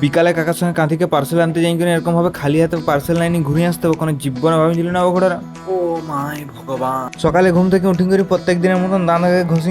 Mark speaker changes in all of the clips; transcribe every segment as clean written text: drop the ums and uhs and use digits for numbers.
Speaker 1: বিকালে কাকার সঙ্গে কাঁথিকে পার্সেল আনতে যাই কিনা এরকম ভাবে খালি হাতে পার্সেল লাইনে ঘুরে আসতে হবে, কোনো জীবনে ভাবিছিল না ঘোড়ারা।
Speaker 2: ও মাই ভগবান।
Speaker 1: সকালে ঘুম থেকে উঠে করে প্রত্যেক দিনের মতন দাঁতকে ঘষি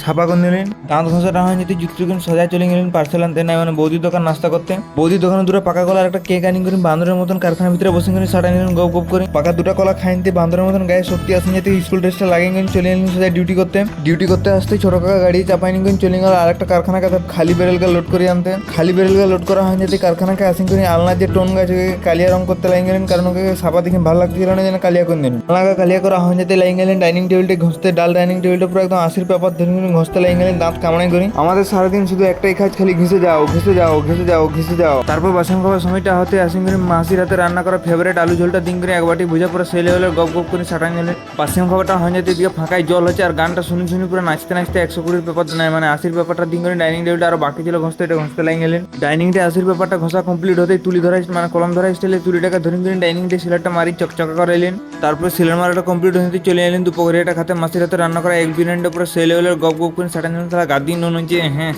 Speaker 1: সাফা করে নিলেন। দাঁত ঘষাটা হয় যদি যুক্তিগুণ সোজা চলে গেলেন পার্সেল আনতে, নাই মানে বৌদির দোকান নাস্তা করতে। বৌদির দোকানে দুটো পাকা কলার একটা কেক আনি করে বান্দরের মতন কারখানার ভিতরে বসে করে সাটা নিলেন গপ গপ করে। পাকা দুটা কলা খাইতে বান্দরের মতন গায়ে শক্তি আসেন যাতে স্কুল ড্রেসটা লাগিয়ে করে চলে এলেন সোজা ডিউটি করতে। ডিউটি করতে আসতে ছোট কাকা গাড়ি চাপাই নিয়ে করে চলে গেল আর একটা কারখানা কাছে খালি বেরেলগা লোড করে আনতে। খালি বেরেলগা লোড করা হয় যাতে কারখানাকে আসেন করে আলনার যে টোন গাছ কালিয়া রং করতে লাগিয়ে গেলেন, কারণ ওকে সাপা দেখে ভালো লাগছিল না যেন কালিয়া করে দিলেন। আলনাকে কালিয়া করা হয় যাতে লাগিয়ে গেলেন ডাইনিং টেবিলটা ঘষতে। ডাল ডাইনিং টেবিলটা পুরো একদম আশির পেপার ধরে ঘষতে লাগিয়ে গেলেন দাঁত কামড়াই করি। আমাদের সারাদিন শুধু একটাই কাজ, খালি ঘেসে যাও ঘেসে যাও ঘেসে যাও ঘেসে যাও। তারপর বাসন খাওয়ার সময়টা হতে আসেন করে মাসির হাতে রান্না করা ফেভারিট আলু ঝোলটা দিন করে এক বাটি ভুজা পরে সেই লেভেলের গপ গপ করে সাটান গেলেন। পাশে খাবারটা হয় যাতে দিকে ফাঁকায় জল হচ্ছে আর গানটা শুনি শুনি পুরো নাচতে নাচতে 120 পেপার নেয় মানে 80 পেপারটা দিন করে ডাইনিং টেবিলটা আরো বাকি ছিল ঘষতে, এটা ঘষতে লাগিয়ে গেলেন। ডাইনিংটা 80 পেপারটা ঘষা কমপ্লিট হতেই তুলি ধরা মানে কলম ধরা স্টাইলে তুলিটাকে ধরে করে ডাইনিংটা সিলারটা মারি চকচকা করে এলেন। তারপরে সিলার মারাটা কমপ্লিট হতে চলে এলেন দুপুরে এটা খাতে মাসির হাতে রান্না করা এক বিরিয়ানিটা পুরো সেই লেভেলের গপ গপ করে সাটান গেলেন। তারা গাদি নুন যে হ্যাঁ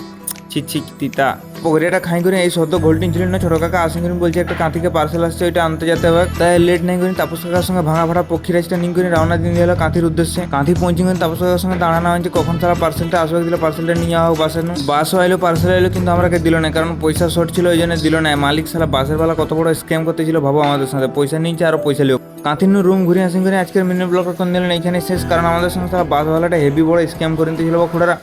Speaker 1: ছি তিতা পকরিয়াটা খাই করে এই সদ্য গোল্ডিং ছিলেন না ছোট কাকা আসেন করে বলছে একটা কাঁথিকে পার্সেল আসছে ওইটা আনতে যেতে হবে। তাই লেট নাই করে তাপস কাকার সঙ্গে ভাঙা ফাটা পক্ষী রাজটা নিয়ে করে রওনা দিয়ে দিল কাঁথির উদ্দেশ্যে। কাঁথি পৌঁছে গেলেন তাপস কাকার সঙ্গে দাঁড়ানো হয়েছে কখন তারা পার্সেলটা আসবে, দিলে পার্সেলটা নিয়ে যাওয়া হোক বাসে। বাসও এলো পার্সেল এলো কিন্তু আমাকে দিল না, কারণ পয়সা শর্ট ছিল ওই জন্য দিল না। মালিক সালা বাসের বেলা কত বড় স্ক্যাম করতেছিল ভাবো আমাদের সাথে, পয়সা নিয়েছে আরো পয়সা লিও। কাঁথির রুম ঘুরে আসেন করে আজকের মিনি ব্লগ এখন দিলেন এইখানে শেষ, কারণ আমাদের সঙ্গে বাসওয়ালাটা হেভি বড় স্ক্যাম করে নিতেছিল খুঁড়ারা।